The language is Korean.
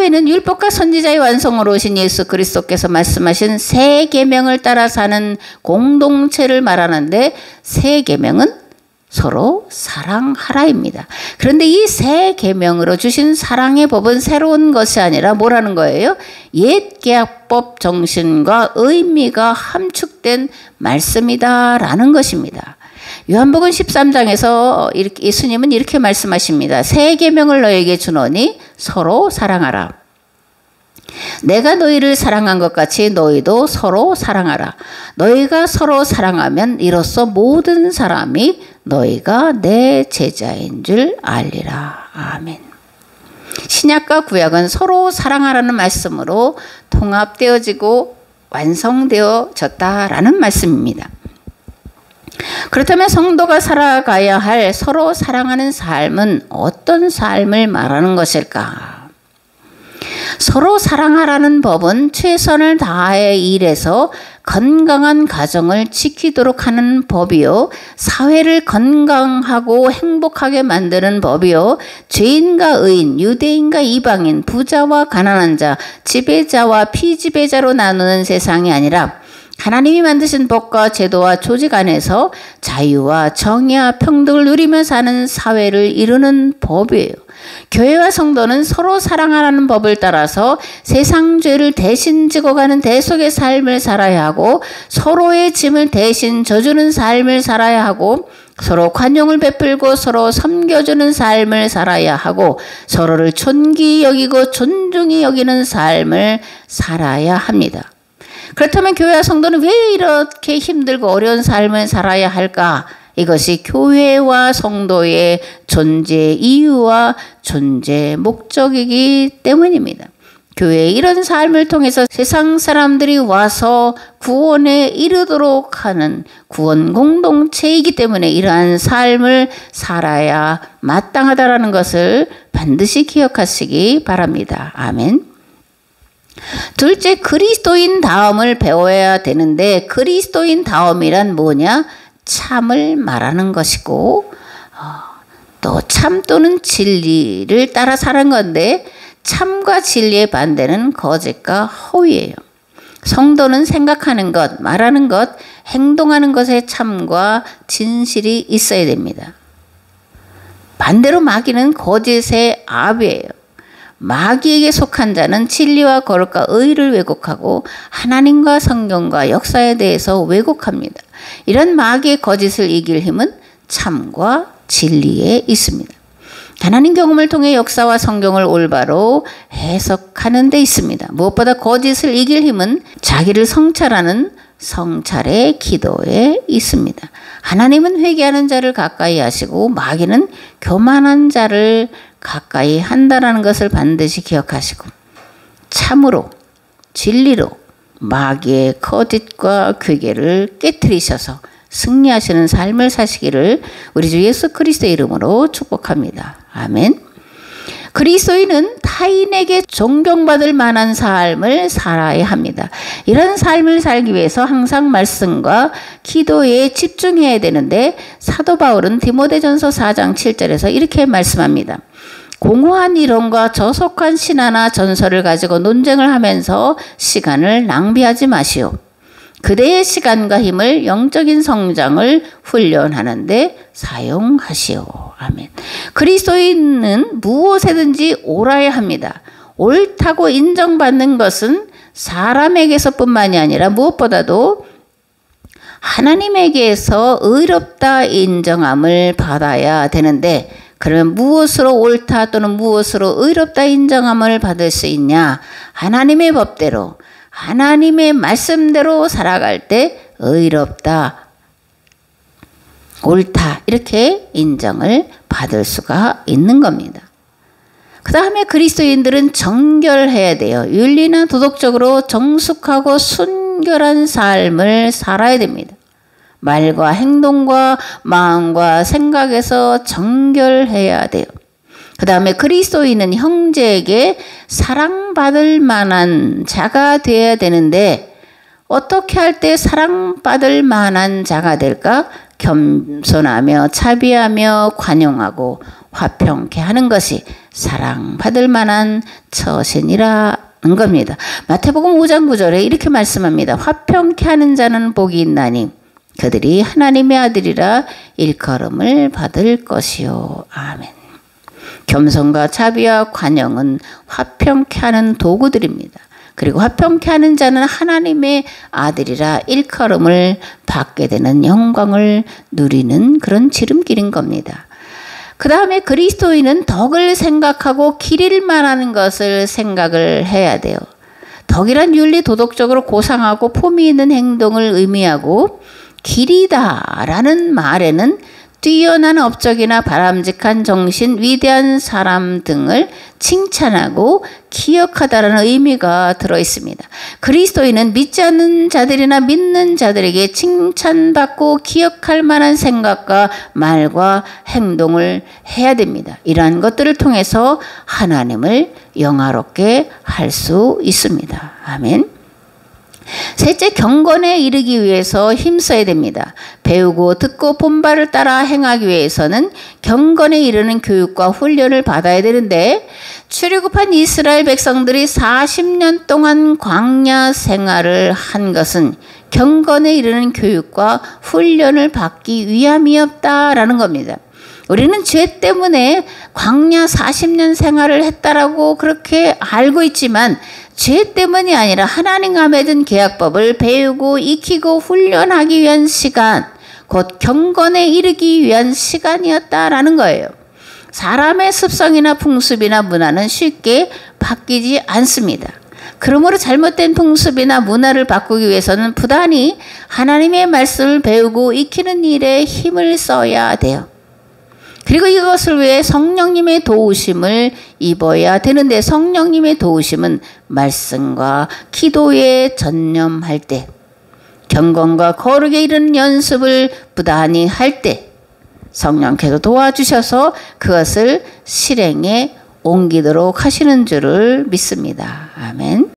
교회는 율법과 선지자의 완성으로 오신 예수 그리스도께서 말씀하신 새 계명을 따라 사는 공동체를 말하는데, 새 계명은 서로 사랑하라입니다. 그런데 이 새 계명으로 주신 사랑의 법은 새로운 것이 아니라 뭐라는 거예요? 옛 계약법 정신과 의미가 함축된 말씀이다라는 것입니다. 요한복음 13장에서 예수님은 이렇게 말씀하십니다. 새 계명을 너에게 주노니 서로 사랑하라. 내가 너희를 사랑한 것 같이 너희도 서로 사랑하라. 너희가 서로 사랑하면 이로써 모든 사람이 너희가 내 제자인 줄 알리라. 아멘. 신약과 구약은 서로 사랑하라는 말씀으로 통합되어지고 완성되어졌다라는 말씀입니다. 그렇다면 성도가 살아가야 할 서로 사랑하는 삶은 어떤 삶을 말하는 것일까? 서로 사랑하라는 법은 최선을 다해 일해서 건강한 가정을 지키도록 하는 법이요, 사회를 건강하고 행복하게 만드는 법이요, 죄인과 의인, 유대인과 이방인, 부자와 가난한 자, 지배자와 피지배자로 나누는 세상이 아니라 하나님이 만드신 법과 제도와 조직 안에서 자유와 정의와 평등을 누리며 사는 사회를 이루는 법이에요. 교회와 성도는 서로 사랑하라는 법을 따라서 세상 죄를 대신 지고 가는 대속의 삶을 살아야 하고, 서로의 짐을 대신 져주는 삶을 살아야 하고, 서로 관용을 베풀고 서로 섬겨주는 삶을 살아야 하고, 서로를 존귀히 여기고 존중히 여기는 삶을 살아야 합니다. 그렇다면 교회와 성도는 왜 이렇게 힘들고 어려운 삶을 살아야 할까? 이것이 교회와 성도의 존재 이유와 존재 목적이기 때문입니다. 교회의 이런 삶을 통해서 세상 사람들이 와서 구원에 이르도록 하는 구원 공동체이기 때문에 이러한 삶을 살아야 마땅하다라는 것을 반드시 기억하시기 바랍니다. 아멘. 둘째, 그리스도인 다움을 배워야 되는데, 그리스도인 다움이란 뭐냐? 참을 말하는 것이고, 또 참 또는 진리를 따라 사는 건데, 참과 진리의 반대는 거짓과 허위예요. 성도는 생각하는 것, 말하는 것, 행동하는 것에 참과 진실이 있어야 됩니다. 반대로 마귀는 거짓의 아비예요. 마귀에게 속한 자는 진리와 거룩과 의를 왜곡하고 하나님과 성경과 역사에 대해서 왜곡합니다. 이런 마귀의 거짓을 이길 힘은 참과 진리에 있습니다. 하나님 경험을 통해 역사와 성경을 올바로 해석하는 데 있습니다. 무엇보다 거짓을 이길 힘은 자기를 성찰하는 성찰의 기도에 있습니다. 하나님은 회개하는 자를 가까이 하시고 마귀는 교만한 자를 가까이 한다는 것을 반드시 기억하시고, 참으로 진리로 마귀의 거짓과 괴계를 깨트리셔서 승리하시는 삶을 사시기를 우리 주 예수 그리스도의 이름으로 축복합니다. 아멘. 그리스도인은 타인에게 존경받을 만한 삶을 살아야 합니다. 이런 삶을 살기 위해서 항상 말씀과 기도에 집중해야 되는데, 사도 바울은 디모데전서 4장 7절에서 이렇게 말씀합니다. 공허한 이론과 저속한 신화나 전설을 가지고 논쟁을 하면서 시간을 낭비하지 마시오. 그대의 시간과 힘을 영적인 성장을 훈련하는 데 사용하시오. 아멘. 그리스도인은 무엇에든지 옳아야 합니다. 옳다고 인정받는 것은 사람에게서뿐만이 아니라 무엇보다도 하나님에게서 의롭다 인정함을 받아야 되는데, 그러면 무엇으로 옳다 또는 무엇으로 의롭다 인정함을 받을 수 있냐? 하나님의 법대로, 하나님의 말씀대로 살아갈 때 의롭다, 옳다 이렇게 인정을 받을 수가 있는 겁니다. 그 다음에 그리스도인들은 정결해야 돼요. 윤리나 도덕적으로 정숙하고 순결한 삶을 살아야 됩니다. 말과 행동과 마음과 생각에서 정결해야 돼요. 그 다음에 그리스도인은 형제에게 사랑받을 만한 자가 되어야 되는데, 어떻게 할 때 사랑받을 만한 자가 될까? 겸손하며 차비하며 관용하고 화평케 하는 것이 사랑받을 만한 처신이라는 겁니다. 마태복음 5장 9절에 이렇게 말씀합니다. 화평케 하는 자는 복이 있나니 그들이 하나님의 아들이라 일컬음을 받을 것이요. 아멘. 겸손과 자비와 관용은 화평케 하는 도구들입니다. 그리고 화평케 하는 자는 하나님의 아들이라 일컬음을 받게 되는 영광을 누리는 그런 지름길인 겁니다. 그 다음에 그리스도인은 덕을 생각하고 길일 만한 것을 생각을 해야 돼요. 덕이란 윤리 도덕적으로 고상하고 품위 있는 행동을 의미하고 길이다라는 말에는 뛰어난 업적이나 바람직한 정신, 위대한 사람 등을 칭찬하고 기억하다라는 의미가 들어있습니다. 그리스도인은 믿지 않는 자들이나 믿는 자들에게 칭찬받고 기억할 만한 생각과 말과 행동을 해야 됩니다. 이러한 것들을 통해서 하나님을 영화롭게 할 수 있습니다. 아멘. 셋째, 경건에 이르기 위해서 힘써야 됩니다. 배우고 듣고 본바를 따라 행하기 위해서는 경건에 이르는 교육과 훈련을 받아야 되는데 출애굽한 이스라엘 백성들이 40년 동안 광야 생활을 한 것은 경건에 이르는 교육과 훈련을 받기 위함이었다라는 겁니다. 우리는 죄 때문에 광야 40년 생활을 했다라고 그렇게 알고 있지만 죄 때문이 아니라 하나님과 맺은 계약법을 배우고 익히고 훈련하기 위한 시간, 곧 경건에 이르기 위한 시간이었다라는 거예요. 사람의 습성이나 풍습이나 문화는 쉽게 바뀌지 않습니다. 그러므로 잘못된 풍습이나 문화를 바꾸기 위해서는 부단히 하나님의 말씀을 배우고 익히는 일에 힘을 써야 돼요. 그리고 이것을 위해 성령님의 도우심을 입어야 되는데 성령님의 도우심은 말씀과 기도에 전념할 때, 경건과 거룩에 이르는 연습을 부단히 할 때 성령께서 도와주셔서 그것을 실행에 옮기도록 하시는 줄을 믿습니다. 아멘.